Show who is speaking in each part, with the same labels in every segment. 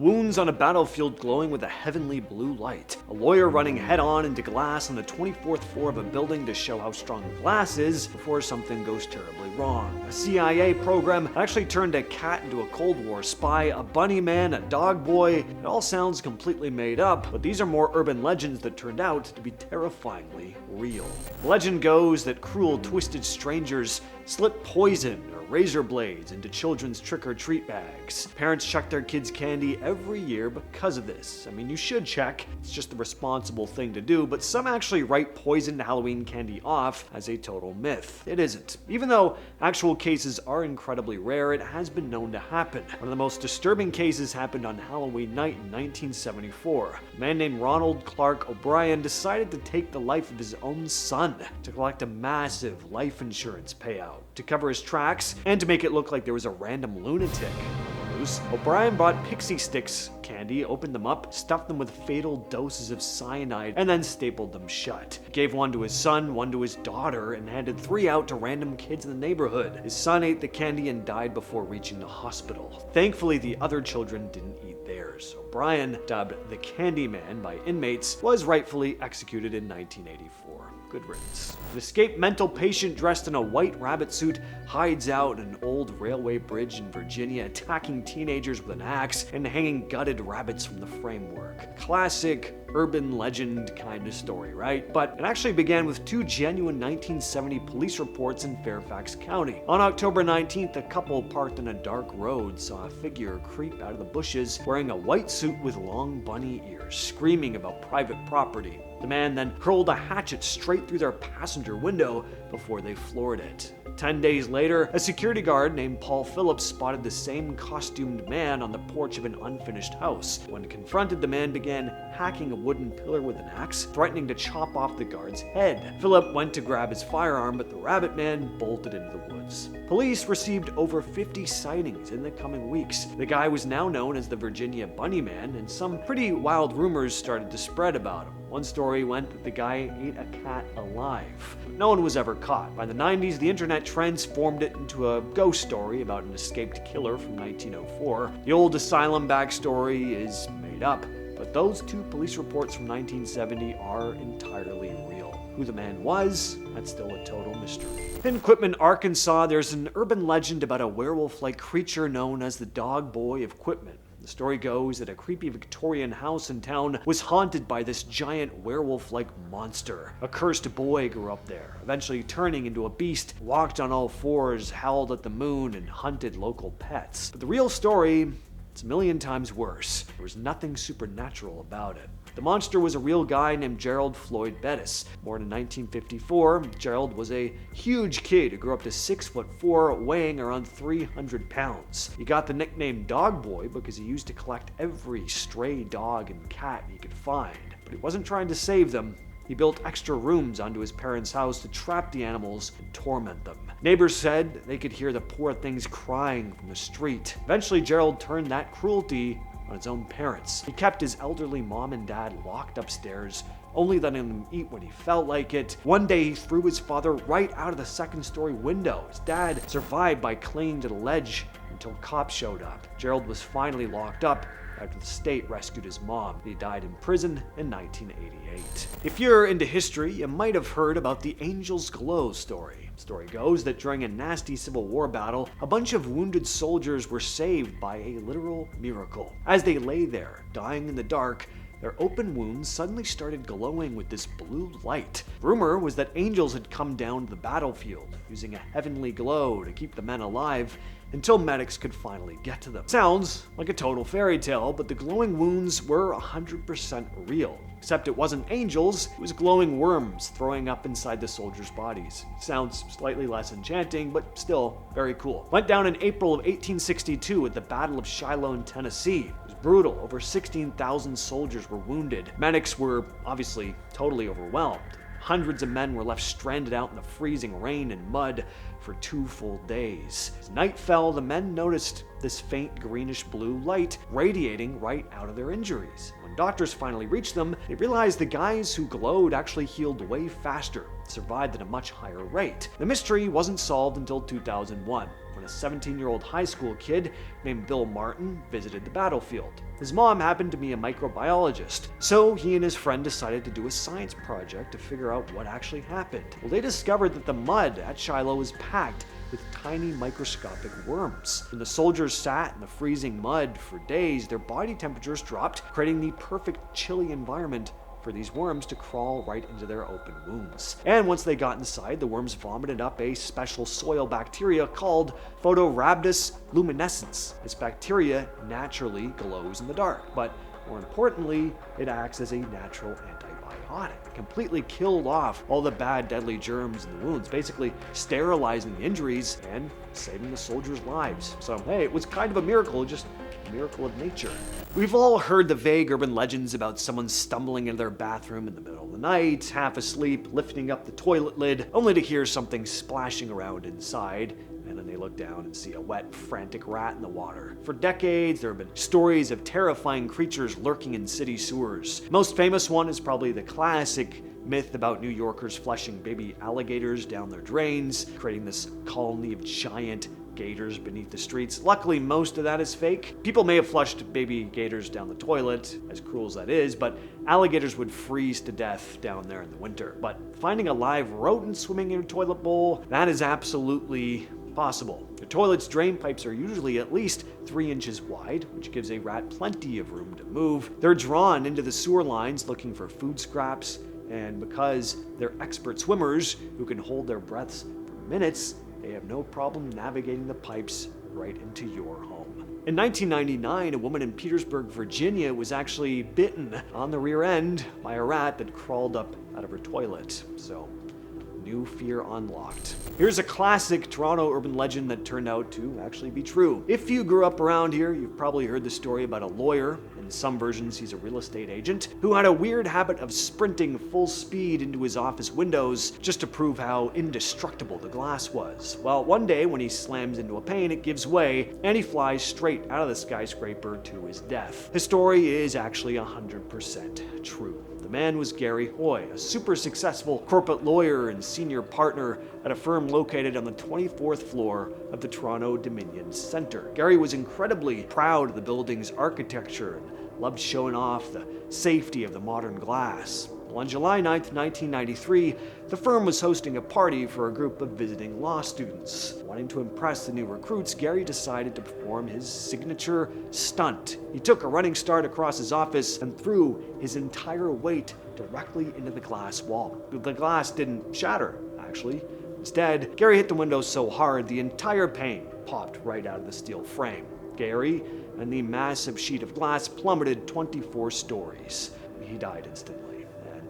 Speaker 1: Wounds on a battlefield glowing with a heavenly blue light. A lawyer running head-on into glass on the 24th floor of a building to show how strong the glass is before something goes terribly wrong. A CIA program that actually turned a cat into a Cold War spy, a bunny man, a dog boy. It all sounds completely made up, but these are more urban legends that turned out to be terrifyingly real. Legend goes that cruel, twisted strangers slip poison or razor blades into children's trick-or-treat bags. Parents check their kids' candy every year because of this. I mean, you should check. It's just the responsible thing to do, but some actually write poisoned Halloween candy off as a total myth. It isn't. Even though actual cases are incredibly rare, it has been known to happen. One of the most disturbing cases happened on Halloween night in 1974. A man named Ronald Clark O'Brien decided to take the life of his own son to collect a massive life insurance payout. To cover his tracks and to make it look like there was a random lunatic on the loose, O'Brien bought pixie sticks candy, opened them up, stuffed them with fatal doses of cyanide, and then stapled them shut. He gave one to his son, one to his daughter, and handed 3 out to random kids in the neighborhood. His son ate the candy and died before reaching the hospital. Thankfully, the other children didn't eat theirs. O'Brien, dubbed the Candyman by inmates, was rightfully executed in 1984. Good riddance. An escaped mental patient dressed in a white rabbit suit hides out an old railway bridge in Virginia, attacking teenagers with an axe and hanging gutted rabbits from the framework. Classic urban legend kind of story, right? But it actually began with 2 genuine 1970 police reports in Fairfax County. On October 19th, a couple parked on a dark road saw a figure creep out of the bushes wearing a white suit with long bunny ears, screaming about private property. The man then hurled a hatchet straight through their passenger window before they floored it. 10 days later, a security guard named Paul Phillips spotted the same costumed man on the porch of an unfinished house. When confronted, the man began hacking a wooden pillar with an axe, threatening to chop off the guard's head. Philip went to grab his firearm, but the rabbit man bolted into the woods. Police received over 50 sightings in the coming weeks. The guy was now known as the Virginia Bunny Man, and some pretty wild rumors started to spread about him. One story went that the guy ate a cat alive. No one was ever caught. By the 90s, the internet transformed it into a ghost story about an escaped killer from 1904. The old asylum backstory is made up, but those 2 police reports from 1970 are entirely real. Who the man was, that's still a total mystery. In Quitman, Arkansas, there's an urban legend about a werewolf-like creature known as the Dog Boy of Quitman. The story goes that a creepy Victorian house in town was haunted by this giant werewolf-like monster. A cursed boy grew up there, eventually turning into a beast, walked on all 4s, howled at the moon, and hunted local pets. But the real story, it's a million times worse. There was nothing supernatural about it. The monster was a real guy named Gerald Floyd Bettis. Born in 1954, Gerald was a huge kid who grew up to 6'4", weighing around 300 pounds. He got the nickname Dog Boy because he used to collect every stray dog and cat he could find. But he wasn't trying to save them. He built extra rooms onto his parents' house to trap the animals and torment them. Neighbors said they could hear the poor things crying from the street. Eventually, Gerald turned that cruelty on his own parents. He kept his elderly mom and dad locked upstairs, only letting them eat when he felt like it. One day, he threw his father right out of the 2nd-story window. His dad survived by clinging to the ledge until cops showed up. Gerald was finally locked up after the state rescued his mom. He died in prison in 1988. If you're into history, you might have heard about the Angel's Glow story. Story goes that during a nasty Civil War battle, a bunch of wounded soldiers were saved by a literal miracle. As they lay there, dying in the dark, their open wounds suddenly started glowing with this blue light. Rumor was that angels had come down to the battlefield, using a heavenly glow to keep the men alive until medics could finally get to them. Sounds like a total fairy tale, but the glowing wounds were 100% real. Except it wasn't angels, it was glowing worms throwing up inside the soldiers' bodies. Sounds slightly less enchanting, but still very cool. Went down in April of 1862 at the Battle of Shiloh in Tennessee. It was brutal. Over 16,000 soldiers were wounded. Medics were obviously totally overwhelmed. Hundreds of men were left stranded out in the freezing rain and mud for 2 full days. As night fell, the men noticed this faint greenish blue light radiating right out of their injuries. When doctors finally reached them, they realized the guys who glowed actually healed way faster, survived at a much higher rate. The mystery wasn't solved until 2001. when a 17-year-old high school kid named Bill Martin visited the battlefield. His mom happened to be a microbiologist, so he and his friend decided to do a science project to figure out what actually happened. Well, they discovered that the mud at Shiloh was packed with tiny microscopic worms. When the soldiers sat in the freezing mud for days, their body temperatures dropped, creating the perfect chilly environment for these worms to crawl right into their open wounds. And once they got inside, the worms vomited up a special soil bacteria called Photorhabdus luminescens. This bacteria naturally glows in the dark, but more importantly, it acts as a natural antibiotic. It completely killed off all the bad, deadly germs in the wounds, basically sterilizing the injuries and saving the soldiers' lives. So, hey, it was kind of a miracle, just a miracle of nature. We've all heard the vague urban legends about someone stumbling into their bathroom in the middle of the night, half asleep, lifting up the toilet lid, only to hear something splashing around inside, and then they look down and see a wet, frantic rat in the water. For decades, there have been stories of terrifying creatures lurking in city sewers. Most famous one is probably the classic myth about New Yorkers flushing baby alligators down their drains, creating this colony of giant gators beneath the streets. Luckily, most of that is fake. People may have flushed baby gators down the toilet, as cruel as that is, but alligators would freeze to death down there in the winter. But finding a live rodent swimming in a toilet bowl, that is absolutely possible. The toilet's drain pipes are usually at least 3 inches wide, which gives a rat plenty of room to move. They're drawn into the sewer lines looking for food scraps, and because they're expert swimmers who can hold their breaths for minutes, they have no problem navigating the pipes right into your home. In 1999, a woman in Petersburg, Virginia was actually bitten on the rear end by a rat that crawled up out of her toilet. So, new fear unlocked. Here's a classic Toronto urban legend that turned out to actually be true. If you grew up around here, you've probably heard the story about a lawyer, in some versions he's a real estate agent, who had a weird habit of sprinting full speed into his office windows just to prove how indestructible the glass was. Well, one day when he slams into a pane, it gives way, and he flies straight out of the skyscraper to his death. His story is actually 100% true. The man was Gary Hoy, a super successful corporate lawyer and senior partner at a firm located on the 24th floor of the Toronto Dominion Centre. Gary was incredibly proud of the building's architecture and loved showing off the safety of the modern glass. Well, on July 9th, 1993, the firm was hosting a party for a group of visiting law students. Wanting to impress the new recruits, Gary decided to perform his signature stunt. He took a running start across his office and threw his entire weight directly into the glass wall. The glass didn't shatter, actually. Instead, Gary hit the window so hard the entire pane popped right out of the steel frame. Gary and the massive sheet of glass plummeted 24 stories. He died instantly.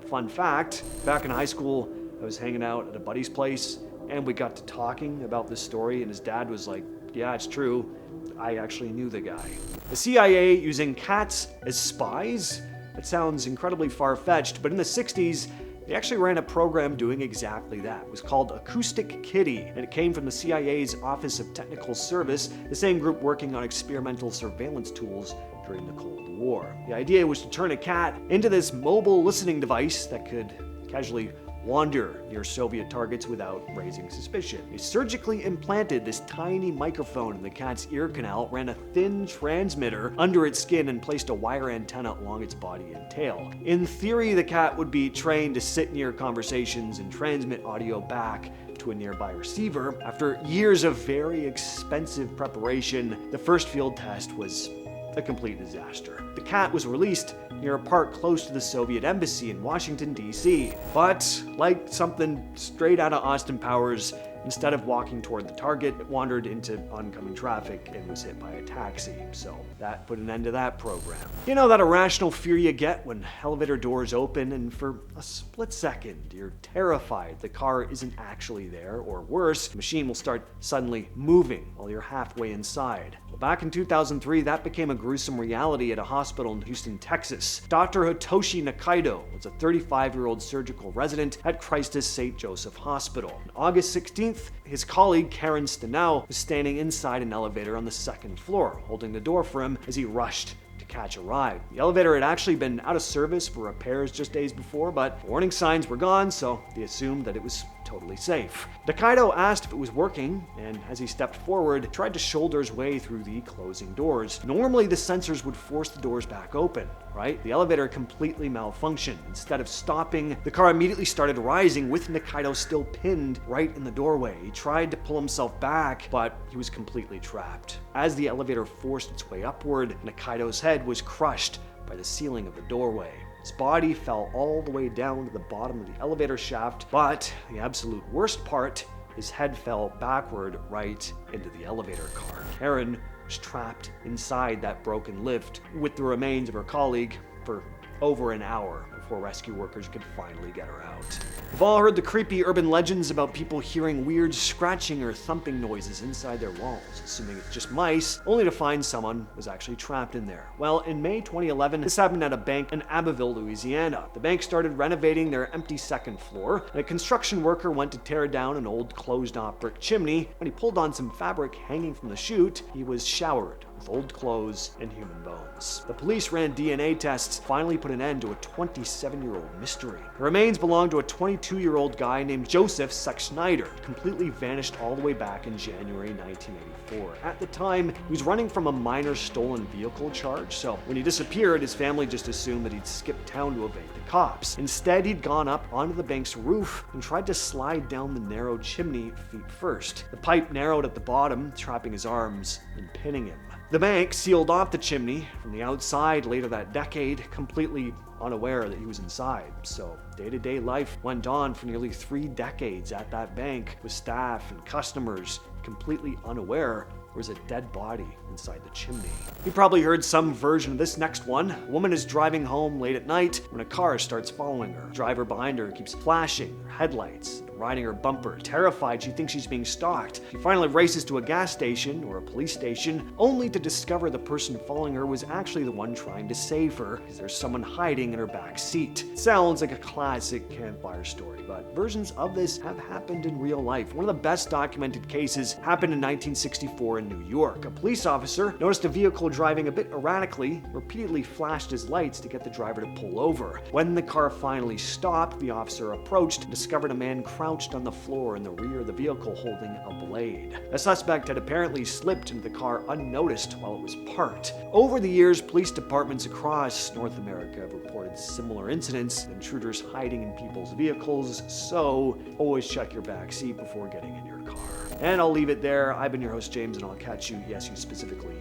Speaker 1: Fun fact, back in high school, I was hanging out at a buddy's place, and we got to talking about this story, and his dad was like, yeah, it's true. I actually knew the guy. The CIA using cats as spies? That sounds incredibly far-fetched, but in the 60s, they actually ran a program doing exactly that. It was called Acoustic Kitty, and it came from the CIA's Office of Technical Service, the same group working on experimental surveillance tools during the Cold War. The idea was to turn a cat into this mobile listening device that could casually wander near Soviet targets without raising suspicion. They surgically implanted this tiny microphone in the cat's ear canal, ran a thin transmitter under its skin, and placed a wire antenna along its body and tail. In theory, the cat would be trained to sit near conversations and transmit audio back to a nearby receiver. After years of very expensive preparation, the first field test was a complete disaster. The cat was released near a park close to the Soviet embassy in Washington, D.C. But, like something straight out of Austin Powers, instead of walking toward the target, it wandered into oncoming traffic and was hit by a taxi. So that put an end to that program. You know that irrational fear you get when elevator doors open and for a split second you're terrified the car isn't actually there, or worse, the machine will start suddenly moving while you're halfway inside. Well, back in 2003, that became a gruesome reality at a hospital in Houston, Texas. Dr. Hitoshi Nakaido was a 35-year-old surgical resident at Christus St. Joseph Hospital. On August 16th, his colleague Karen Stenau was standing inside an elevator on the second floor, holding the door for him as he rushed to catch a ride. The elevator had actually been out of service for repairs just days before, but warning signs were gone, so they assumed that it was totally safe. Nakaido asked if it was working, and as he stepped forward, tried to shoulder his way through the closing doors. Normally, the sensors would force the doors back open, right? The elevator completely malfunctioned. Instead of stopping, the car immediately started rising with Nakaido still pinned right in the doorway. He tried to pull himself back, but he was completely trapped. As the elevator forced its way upward, Nakaido's head was crushed by the ceiling of the doorway. His body fell all the way down to the bottom of the elevator shaft, but the absolute worst part, his head fell backward right into the elevator car. Karen was trapped inside that broken lift with the remains of her colleague for over an hour before rescue workers could finally get her out. We've all heard the creepy urban legends about people hearing weird scratching or thumping noises inside their walls, assuming it's just mice, only to find someone was actually trapped in there. Well, in May 2011, this happened at a bank in Abbeville, Louisiana. The bank started renovating their empty second floor, and a construction worker went to tear down an old closed-off brick chimney. When he pulled on some fabric hanging from the chute, he was showered with old clothes and human bones. The police ran DNA tests, finally put an end to a 27-year-old mystery. The remains belonged to a 22-year-old guy named Joseph Schneider, completely vanished all the way back in January 1984. At the time, he was running from a minor stolen vehicle charge, so when he disappeared, his family just assumed that he'd skipped town to evade the cops. Instead, he'd gone up onto the bank's roof and tried to slide down the narrow chimney feet first. The pipe narrowed at the bottom, trapping his arms and pinning him. The bank sealed off the chimney from the outside later that decade, completely unaware that he was inside. So day-to-day life went on for nearly 3 decades at that bank, with staff and customers completely unaware there was a dead body inside the chimney. You probably heard some version of this next one. A woman is driving home late at night when a car starts following her. The driver behind her keeps flashing her headlights, riding her bumper. Terrified, she thinks she's being stalked. She finally races to a gas station or a police station, only to discover the person following her was actually the one trying to save her, because there's someone hiding in her back seat. It sounds like a classic campfire story, but versions of this have happened in real life. One of the best documented cases happened in 1964 in New York. A police officer noticed a vehicle driving a bit erratically, repeatedly flashed his lights to get the driver to pull over. When the car finally stopped, the officer approached and discovered a man crouched on the floor in the rear of the vehicle holding a blade. The suspect had apparently slipped into the car unnoticed while it was parked. Over the years, police departments across North America have reported similar incidents, intruders hiding in people's vehicles, so always check your back seat before getting in your car. And I'll leave it there. I've been your host, James, and I'll catch you, yes, you specifically,